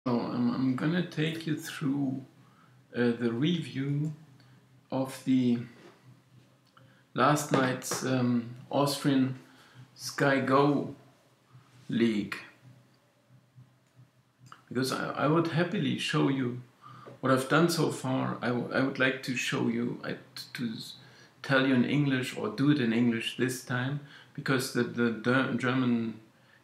So I'm gonna take you through the review of the last night's Austrian Sky Go league, because I would happily show you what I've done so far. I would like to show you, to tell you in English, or do it in English this time, because the German,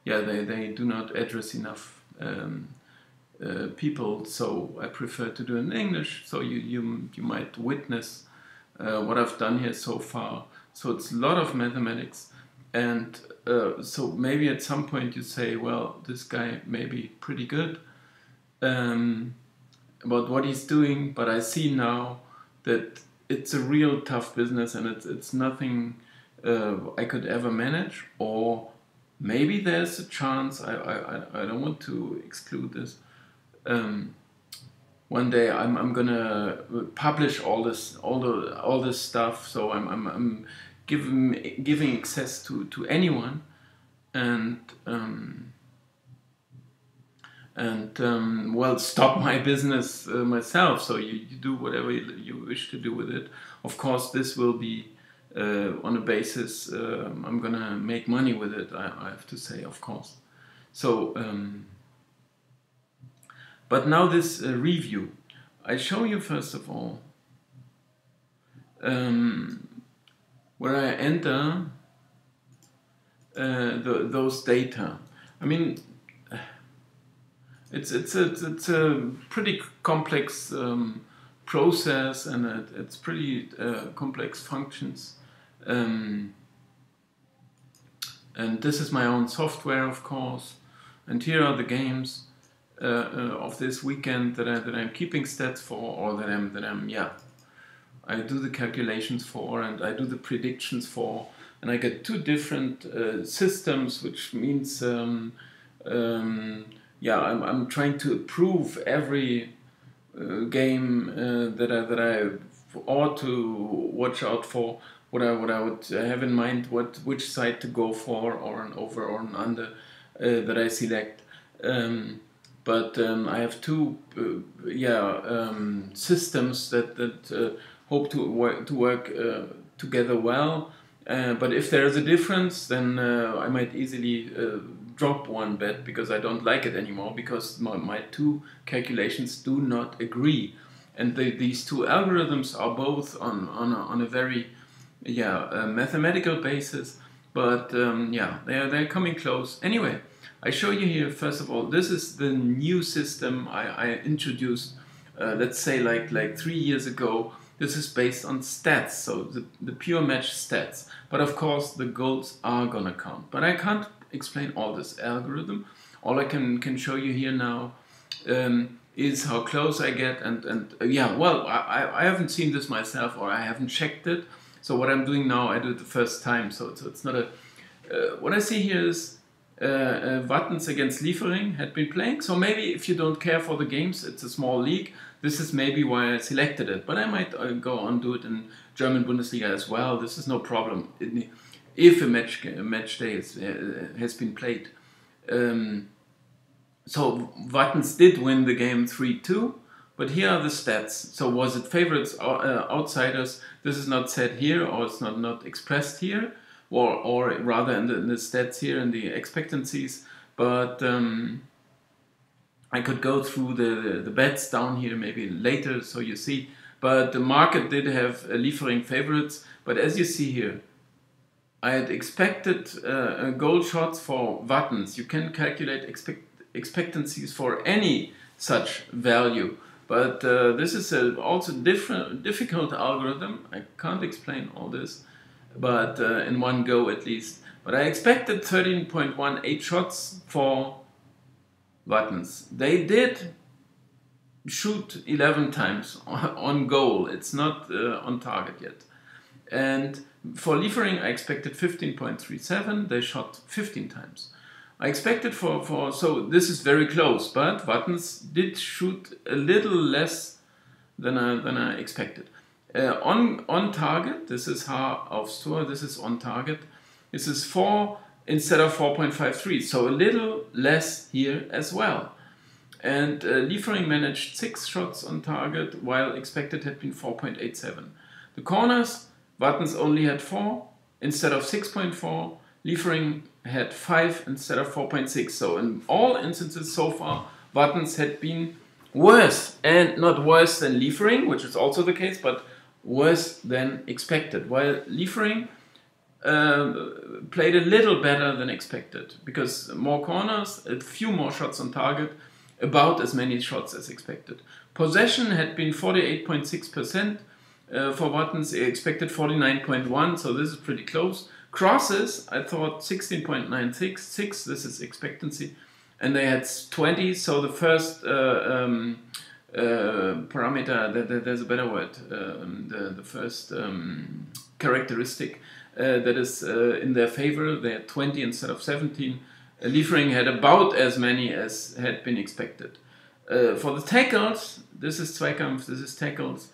yeah, they do not address enough people, so I prefer to do it in English, so you might witness what I've done here so far. So it's a lot of mathematics, and so maybe at some point you say, well, this guy may be pretty good about what he's doing, but I see now that it's a real tough business, and it's nothing I could ever manage. Or maybe there's a chance, I don't want to exclude this, one day I'm gonna publish all this stuff, so I'm giving access to anyone, and well, stop my business myself. So you do whatever you wish to do with it. Of course, this will be on a basis I'm gonna make money with it, I have to say, of course. So but now this review, I show you first of all where I enter those data. I mean, it's a pretty complex process, and it's pretty complex functions. And this is my own software, of course. And here are the games of this weekend that I'm keeping stats for, or that I'm I do the calculations for, and I do the predictions for, and I get two different systems, which means I'm trying to approve every game that I ought to watch out for, what I would have in mind, which side to go for, or an over or an under that I select. But I have two systems that hope to work together well. But if there is a difference, then I might easily drop one bet, because I don't like it anymore, because my two calculations do not agree. And these two algorithms are both on a very mathematical basis, but they're coming close. Anyway, I show you here, first of all, this is the new system I introduced, let's say like 3 years ago. This is based on stats, so the pure match stats. But of course, the goals are gonna count. But I can't explain all this algorithm. All I can show you here now is how close I get. Well, I haven't seen this myself, or I haven't checked it. So what I'm doing now, I do it the first time. So it's not a... what I see here is Wattens against Liefering had been playing. So maybe if you don't care for the games, it's a small league. This is maybe why I selected it. But I might go on do it in German Bundesliga as well. This is no problem if a match day has been played. So Wattens did win the game 3-2. But here are the stats. So was it favorites or outsiders? This is not said here, or it's not expressed here, or rather in the stats here, in the expectancies. But I could go through the bets down here maybe later, so you see. But the market did have Liefering favorites. But as you see here, I had expected goal shots for Wattens. You can calculate expectancies for any such value. But this is also difficult algorithm. I can't explain all this, but in one go at least. But I expected 13.18 shots for Wattens. They did shoot 11 times on goal. It's not on target yet. And for Liefering, I expected 15.37. They shot 15 times. I expected so this is very close, but Wattens did shoot a little less than I expected. On target, this is H aufs Tor, this is on target. This is 4 instead of 4.53, so a little less here as well. And Liefering managed 6 shots on target, while expected had been 4.87. The corners, Wattens only had 4 instead of 6.4. Liefering had 5 instead of 4.6. So in all instances so far, Wattens had been worse, and not worse than Liefering, which is also the case, but worse than expected. While Liefering played a little better than expected, because more corners, a few more shots on target, about as many shots as expected. Possession had been 48.6%. For Wattens, expected 49.1, so this is pretty close. Crosses, I thought 16.96, this is expectancy, and they had 20, so the first parameter, there's a better word, the first characteristic that is in their favor, they had 20 instead of 17. Liefering had about as many as had been expected. For the tackles, this is Zweikampf, this is tackles,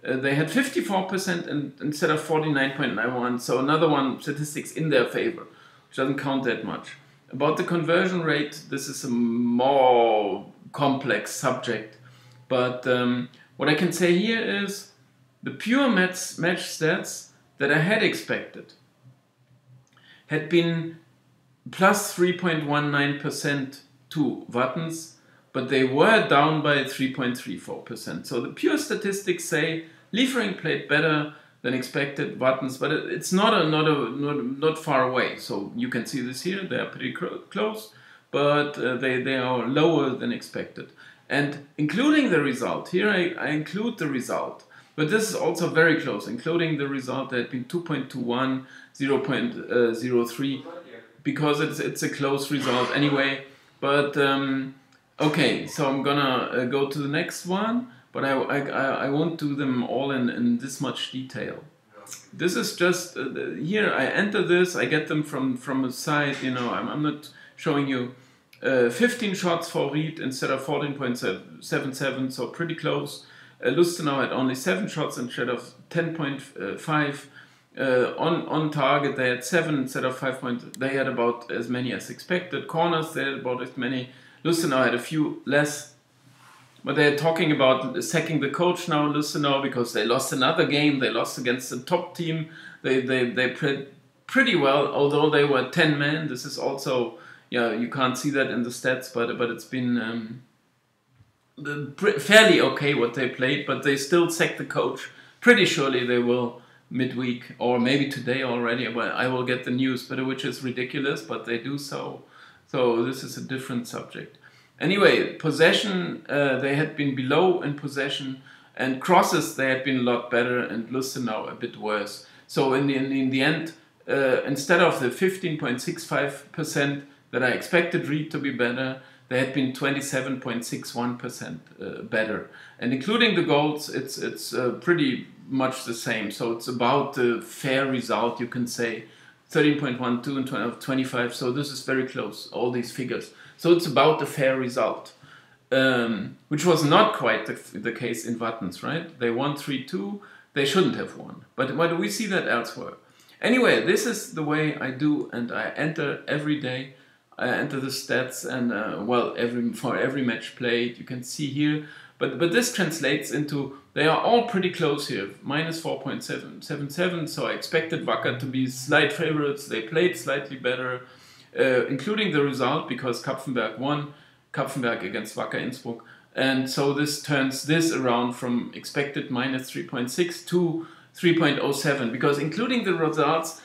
they had 54% instead of 49.91, so another one, statistics in their favor, which doesn't count that much. About the conversion rate, this is a more complex subject, but what I can say here is the pure match stats that I had expected had been plus 3.19% to Wattens, but they were down by 3.34%. So the pure statistics say Liefering played better than expected, Wattens, but it's not far away. So you can see this here, they are pretty close, but they are lower than expected. And including the result, here I include the result, but this is also very close, including the result that had been 2.21, 0.03, because it's a close result anyway. But okay, so I'm gonna go to the next one, but I won't do them all in this much detail. This is just, here I enter this, I get them from a site, you know, I'm not showing you 15 shots for Ried instead of 14.77, so pretty close. Lustenau had only 7 shots instead of 10.5. On target they had 7 instead of 5. They had about as many as expected. Corners they had about as many. Lustenau had a few less. But they're talking about sacking the coach now, Lustenau, because they lost another game. They lost against the top team. They played pretty well, although they were 10 men. This is also, yeah, you can't see that in the stats, but it's been fairly okay what they played. But they still sacked the coach. Pretty surely they will midweek, or maybe today already. But I will get the news, but which is ridiculous. But they do so. So this is a different subject. Anyway, possession, they had been below in possession, and crosses they had been a lot better, and Lustenau a bit worse. So in the end, instead of the 15.65% that I expected Ried to be better, they had been 27.61% better. And including the goals, it's pretty much the same. So it's about the fair result, you can say. 13.12 and 25, so this is very close, all these figures. So it's about the fair result, which was not quite the case in Wattens, right? They won 3-2, they shouldn't have won. But we see that elsewhere. Anyway, this is the way I do, and I enter every day. I enter the stats, and well, for every match played, you can see here. But this translates into, they are all pretty close here, minus 4.77, so I expected Wacker to be slight favorites. They played slightly better, including the result, because Kapfenberg won, Kapfenberg against Wacker Innsbruck. And so this turns this around from expected minus 3.6 to 3.07, because including the results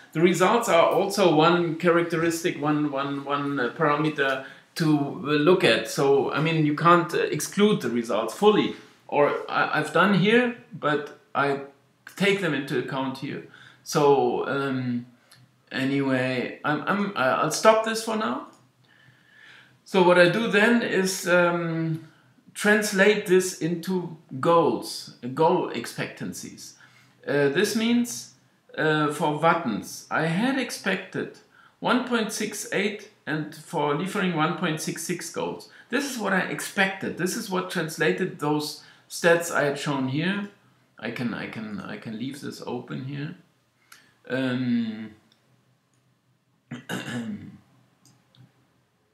are also one characteristic, one parameter to look at. So, I mean, you can't exclude the results fully, or I've done here, but I take them into account here. So, anyway, I'll stop this for now. So what I do then is translate this into goals, goal expectancies. This means for Wattens, I had expected 1.68 and for Liefering 1.66 goals. This is what I expected. This is what translated those stats I had shown here. I can leave this open here.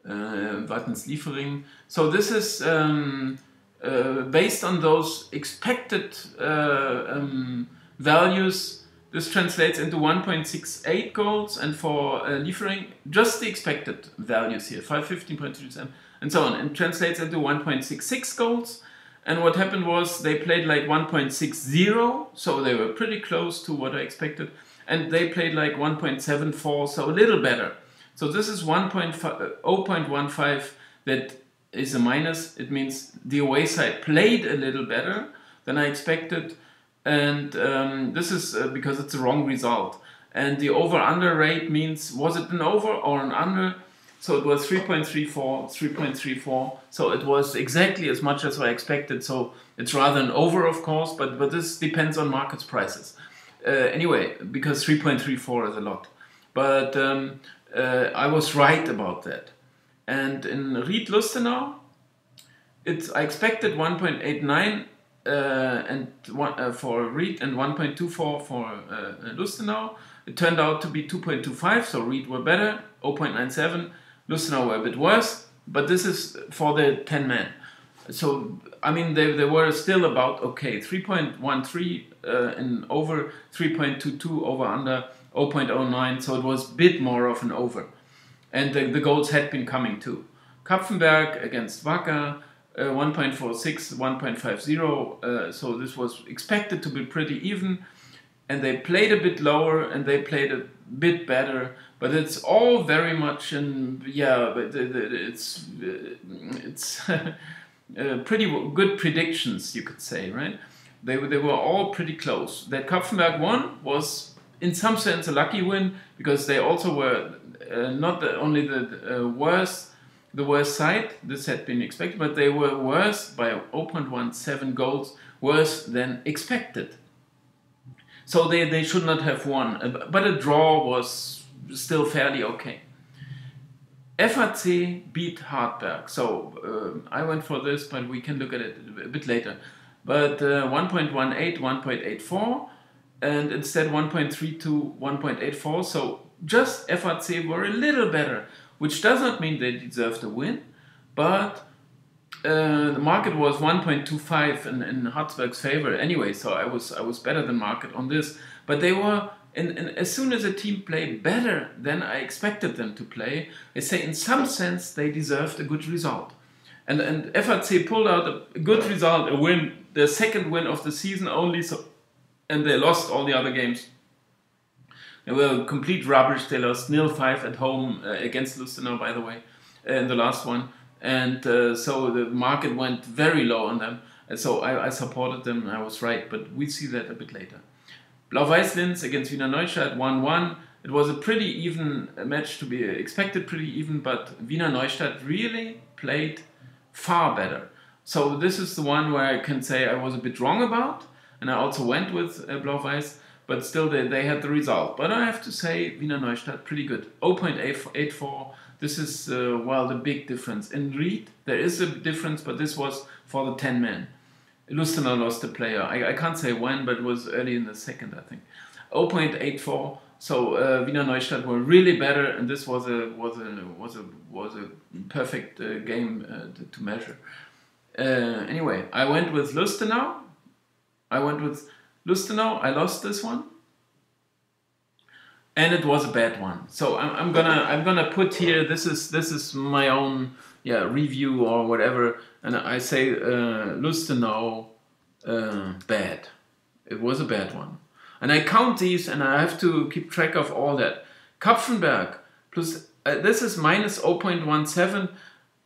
Wattens-Liefering. So this is based on those expected values. This translates into 1.68 goals, and for Liefering, just the expected values here, 515.37, and so on, and translates into 1.66 goals. And what happened was they played like 1.60, so they were pretty close to what I expected, and they played like 1.74, so a little better. So this is 0.15 that is a minus. It means the away side played a little better than I expected, and this is because it's a wrong result. And the over-under rate means, was it an over or an under? So it was 3.34, 3.34. So it was exactly as much as I expected. So it's rather an over, of course, but this depends on market prices. Anyway, because 3.34 is a lot. But I was right about that. And in Ried Lustenau, I expected 1.89 for Ried and 1.24 for Lustenau. It turned out to be 2.25, so Ried were better, 0.97. Lustenau were a bit worse, but this is for the 10 men. So, I mean, they were still about okay. 3.13 in over, 3.22 over under, 0.09, so it was a bit more of an over. And the goals had been coming too. Kapfenberg against Wacker, 1.46, 1.50, so this was expected to be pretty even. And they played a bit lower and they played a bit better, but it's all very much in, yeah, but it's pretty good predictions, you could say, right? They were all pretty close. That Kapfenberg won was in some sense a lucky win, because they also were not only the worst side, this had been expected, but they were worse by 0.17 goals, worse than expected. So they should not have won, but a draw was still fairly okay. FAC beat Hartberg, so I went for this, but we can look at it a bit later. But 1.18, 1.84, and instead 1.32, 1.84, so just FAC were a little better, which does not mean they deserved a win, but the market was 1.25 in Hartberg's favor anyway, so I was better than market on this. But they were, as soon as a team played better than I expected them to play, I say in some sense they deserved a good result. And FAC pulled out a good result, a win, their second win of the season only, so, and they lost all the other games. They were complete rubbish. They lost 0-5 at home against Lustenau, by the way, in the last one. And so the market went very low on them. And so I supported them, and I was right. But we see that a bit later. Blau-Weiß-Linz against Wiener Neustadt, 1-1. It was a pretty even match, to be expected pretty even, but Wiener Neustadt really played far better. So this is the one where I can say I was a bit wrong about. And I also went with Blau-Weiß. But still, they had the result. But I have to say, Wiener Neustadt, pretty good. 0.84. This is, well, the big difference. In Ried, there is a difference, but this was for the 10 men. Lustenau lost a player. I can't say when, but it was early in the second, I think. 0.84. So Wiener Neustadt were really better, and this was a perfect game to measure. Anyway, I went with Lustenau. I lost this one, and it was a bad one. So I'm gonna put here. This is my own review or whatever, and I say Lustenau bad. It was a bad one, and I count these, and I have to keep track of all that. Kapfenberg plus this is minus 0.17.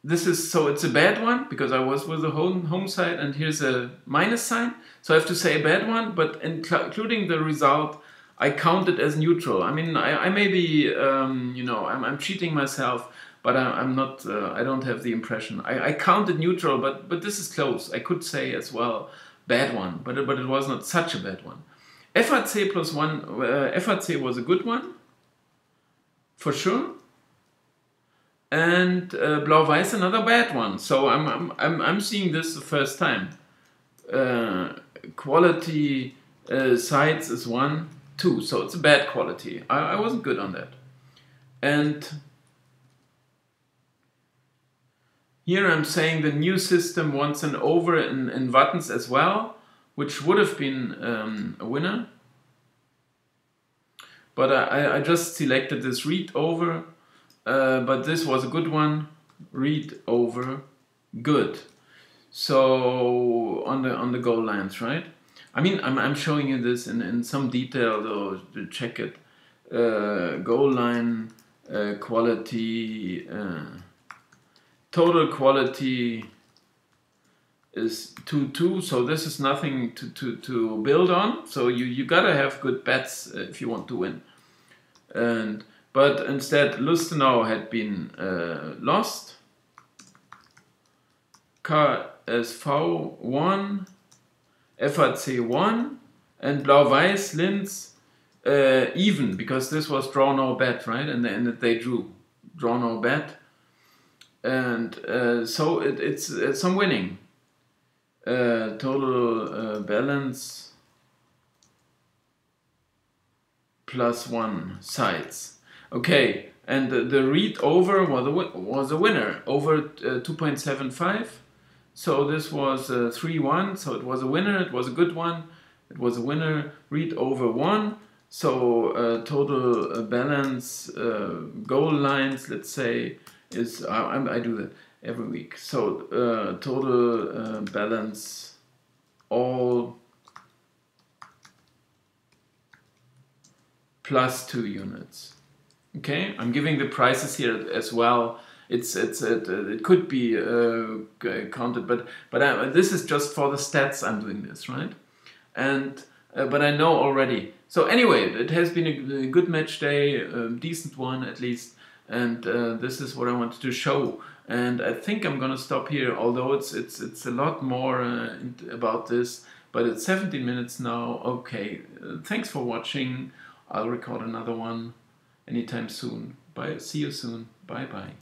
This is, so it's a bad one because I was with the home side, and here's a minus sign. So I have to say a bad one, but including the result, I count it as neutral. I mean, I may be, I'm cheating myself, but I'm not. I don't have the impression. I counted neutral, but this is close. I could say as well bad one, but it was not such a bad one. FAC plus one. FAC was a good one, for sure. And Blau-Weiß another bad one. So I'm seeing this the first time. Quality sides is 1, 2. So it's a bad quality. I wasn't good on that. And Here I'm saying the new system wants an over in buttons as well, which would have been a winner. But I just selected this read over, but this was a good one. Read over, good. So on the goal lines, right? I mean, I'm showing you this in some detail, though, to check it. Goal line quality, total quality is 2-2, so this is nothing to build on. So you gotta have good bets if you want to win. But instead, Lustenau had been lost. KSV 1, FAC 1, and Blau-Weiß Linz even, because this was draw no bet, right? And they drew draw no bet, and so it's some winning. Total balance +1 sides. Okay, and the read over was a winner over 2.75. So this was 3-1. So it was a winner. It was a good one. It was a winner. Read over 1. So total balance goal lines, let's say, is I do that every week. So total balance all +2 units. Okay, I'm giving the prices here as well. It could be counted, but this is just for the stats. I'm doing this, right? And but I know already. So anyway, it has been a good match day, decent one at least. And this is what I wanted to show. And I think I'm gonna stop here. Although it's a lot more about this, but it's 17 minutes now. Okay, thanks for watching. I'll record another one anytime soon. Bye. See you soon. Bye bye.